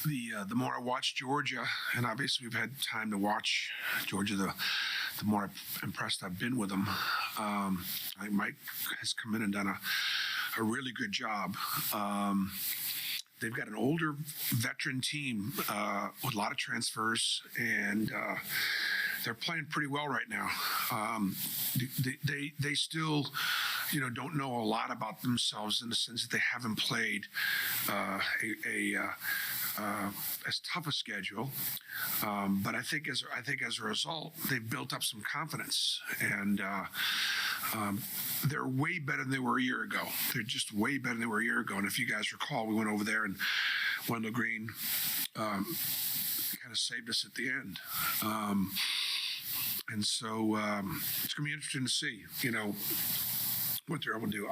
the more I watch Georgia, and obviously we've had time to watch Georgia, the more impressed I've been with them. I think Mike has come in and done a really good job. They've got an older veteran team with a lot of transfers, and they're playing pretty well right now. They still, don't know a lot about themselves in the sense that they haven't played as tough a schedule, but I think as a result, they've built up some confidence, and they're way better than they were a year ago. They're just way better than they were a year ago. And if you guys recall, we went over there and Wendell Green kind of saved us at the end. And so it's going to be interesting to see, what they're able to do.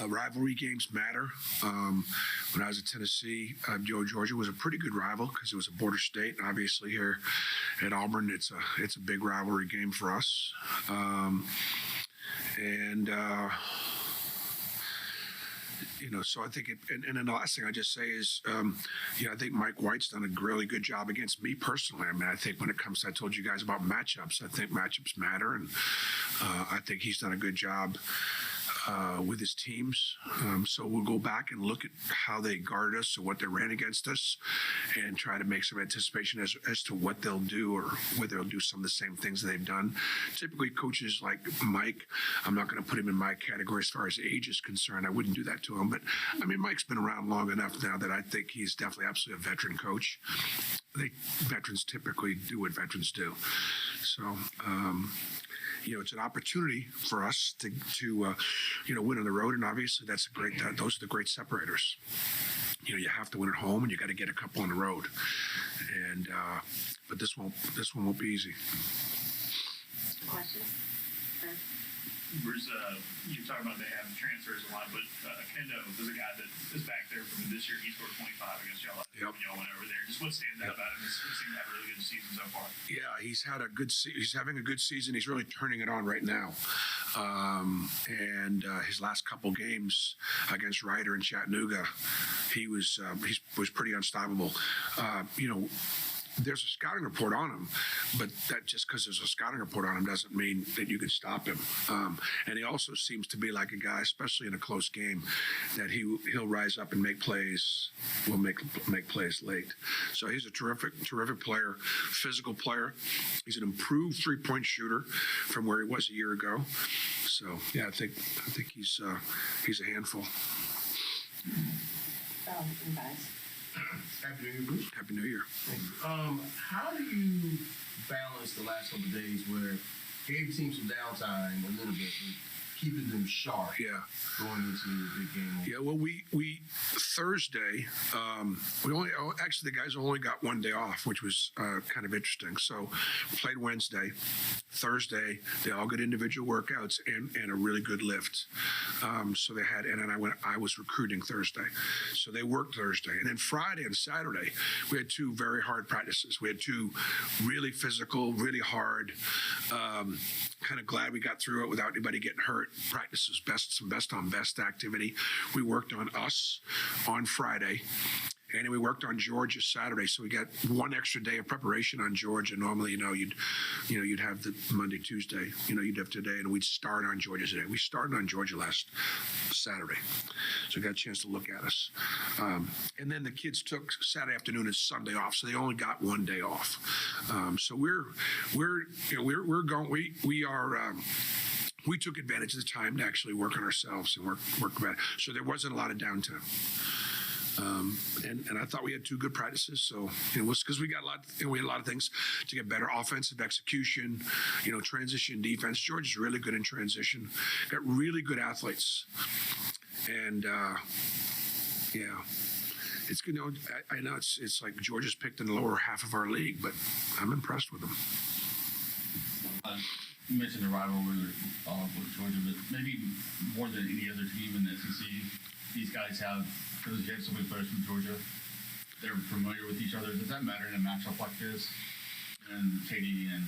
Rivalry games matter. When I was at Tennessee, Georgia was a pretty good rival because it was a border state. And obviously here at Auburn, it's a big rivalry game for us. So I think and then the last thing I just say is, I think Mike White's done a really good job against me personally. I mean, I think when it comes to, I told you guys about matchups, I think matchups matter, and I think he's done a good job with his teams. So we'll go back and look at how they guarded us or what they ran against us and try to make some anticipation as to what they'll do or whether they'll do some of the same things that they've done. Typically, coaches like Mike, I'm not going to put him in my category as far as age is concerned. I wouldn't do that to him. But, I mean, Mike's been around long enough now that I think he's definitely absolutely a veteran coach. Veterans typically do what veterans do. So, it's an opportunity for us to win on the road, and obviously those are the great separators. You have to win at home, and you got to get a couple on the road, and but this one won't be easy. Questions? Bruce, you talk about they have transfers a lot, but Kendo is a guy that is back there from this year. He scored 25 against y'all. Yep. Y'all went over there. Just what stands out about him? He seemed to have a really good season so far. Yeah, he's having a good season. He's really turning it on right now. And his last couple games against Ryder and Chattanooga, he was pretty unstoppable. There's a scouting report on him, but that just because there's a scouting report on him doesn't mean that you can stop him. And he also seems to be like a guy, especially in a close game, that he'll rise up and make plays. Will make plays late. So he's a terrific player, physical player. He's an improved 3-point shooter from where he was a year ago. So yeah, I think he's a handful. Guys. Happy New Year, Bruce. Happy New Year. How do you balance the last couple of days where gave teams some downtime a little bit, but keeping them sharp? Yeah. Going into the big game. Yeah. Well, we Thursday, the guys only got one day off, which was kind of interesting. So we played Wednesday. Thursday, they all got individual workouts and a really good lift. So they had, and then I was recruiting Thursday. So they worked Thursday. And then Friday and Saturday, we had two very hard practices. We had two really physical, really hard, kind of glad we got through it without anybody getting hurt. Practices, some best on best activity. We worked on us on Friday. And then we worked on Georgia Saturday, so we got one extra day of preparation on Georgia. Normally, you'd have the Monday, Tuesday, you'd have today, and we'd start on Georgia today. We started on Georgia last Saturday, so we got a chance to look at us. And then the kids took Saturday afternoon and Sunday off, so they only got one day off. So we're going. We took advantage of the time to actually work on ourselves and work about it. So there wasn't a lot of downtime. And I thought we had two good practices. So it was because we had a lot of things to get better. Offensive execution, transition defense. Georgia's really good in transition. Got really good athletes, and it's good. I know it's like Georgia's picked in the lower half of our league, but I'm impressed with them. You mentioned the rivalry with Georgia, but maybe more than any other team in the SEC, these guys have. Because you have so many players from Georgia, they're familiar with each other. Does that matter in a matchup like this? and Katie and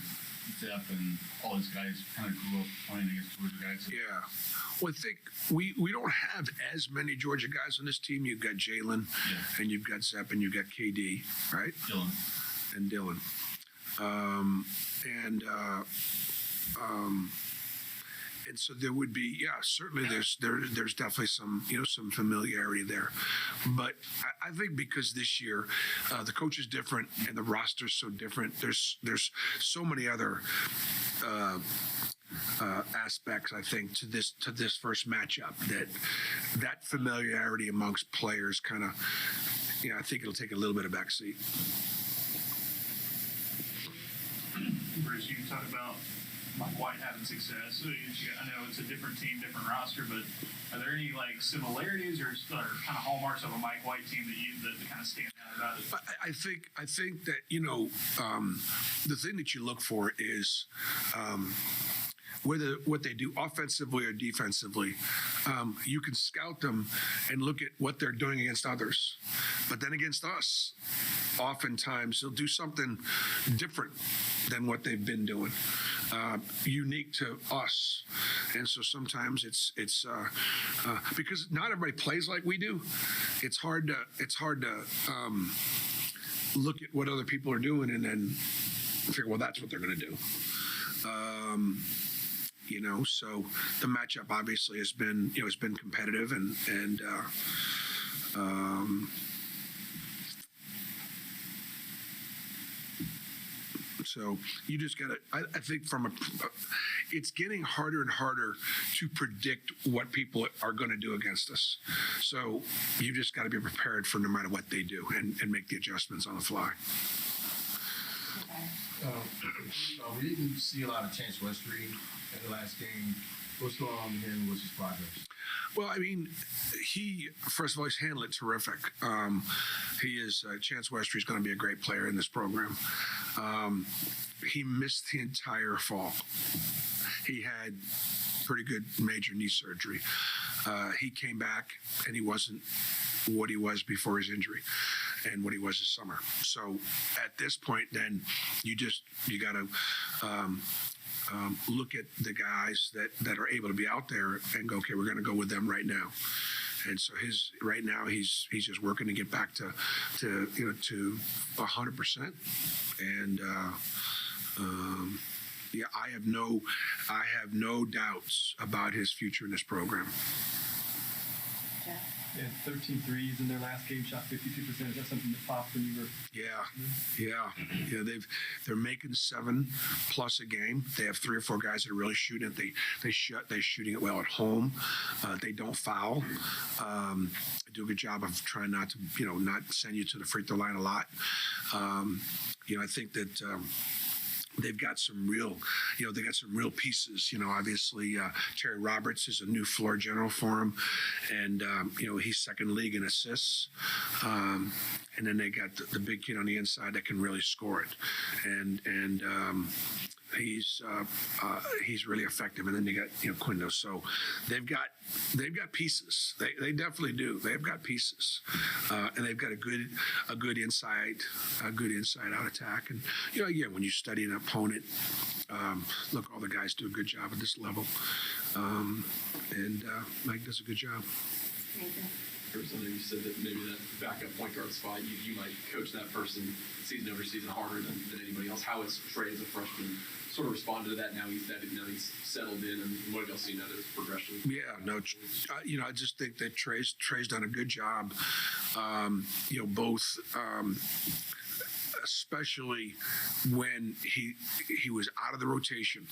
Zep and all these guys kind of grew up playing against Georgia guys. Yeah. Well, I think we don't have as many Georgia guys on this team. You've got Jalen, and you've got Zep, and you've got KD, right? Dylan. And Dylan. And so there would be, certainly there's definitely some familiarity there. But I think because this year the coach is different and the roster's so different, there's so many other aspects, I think, to this first matchup that familiarity amongst players kind of, I think it'll take a little bit of backseat. Bruce, you talk about Mike White having success. So I know it's a different team, different roster, but are there any similarities or kind of hallmarks of a Mike White team that kind of stand out about it? I think that the thing that you look for is whether what they do offensively or defensively. You can scout them and look at what they're doing against others, but then against us, oftentimes they'll do something different than what they've been doing, unique to us. And so sometimes it's because not everybody plays like we do. It's hard to look at what other people are doing and then figure, well, that's what they're going to do. So the matchup obviously has been competitive and so you just got to, I think it's getting harder and harder to predict what people are going to do against us. So you just got to be prepared for no matter what they do and make the adjustments on the fly. We didn't see a lot of Chance Westry in the last game. What's going on with him? What's his progress? Well, I mean, first of all, he's handled it terrific. He is, Chance Westry is going to be a great player in this program. He missed the entire fall. He had pretty good major knee surgery. He came back and he wasn't what he was before his injury and what he was this summer. So at this point, then you got to look at the guys that are able to be out there and go, okay, we're going to go with them right now. And so right now he's just working to get back to 100%. And I have no doubts about his future in this program. They had 13 threes in their last game, shot 52%. Is that something that popped when you were? Yeah. They're making 7+ a game. They have 3 or 4 guys that are really shooting it. They're shooting it well at home. They don't foul. They do a good job of trying not to not send you to the free throw line a lot. I think that. They've got some real pieces. Obviously Terry Roberts is a new floor general for him, and he's second league in assists. And then they got the big kid on the inside that can really score it, and he's really effective. And then they got Quindo. So they've got pieces. They definitely do. They've got pieces, and they've got a good inside out attack. And again, when you study an opponent, look, all the guys do a good job at this level, and Mike does a good job. There was something you said that maybe that backup point guard spot, you might coach that person season over season harder than anybody else. How has Trey as a freshman sort of responded to that now he's settled in, and what have y'all seen out of his progression? Yeah, no, I just think that Trey's done a good job. Both. Especially when he was out of the rotation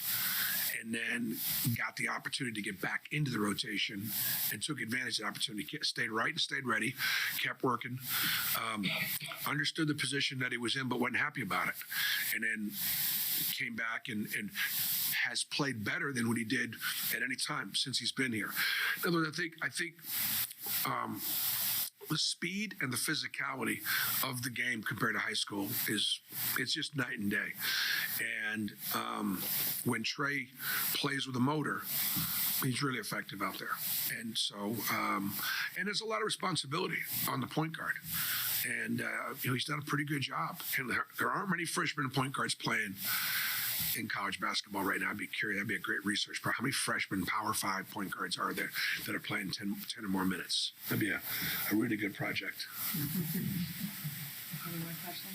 and then got the opportunity to get back into the rotation and took advantage of the opportunity, stayed right and stayed ready, kept working, understood the position that he was in but wasn't happy about it, and then came back and has played better than what he did at any time since he's been here. In other words, I think the speed and the physicality of the game compared to high school it's just night and day. And when Trey plays with a motor, he's really effective out there. And so, and there's a lot of responsibility on the point guard. And, he's done a pretty good job. And there aren't many freshman point guards playing in college basketball right now. I'd be curious. That'd be a great research part. How many freshman Power 5 point guards are there that are playing 10 or more minutes? That'd be a really good project. Any more questions?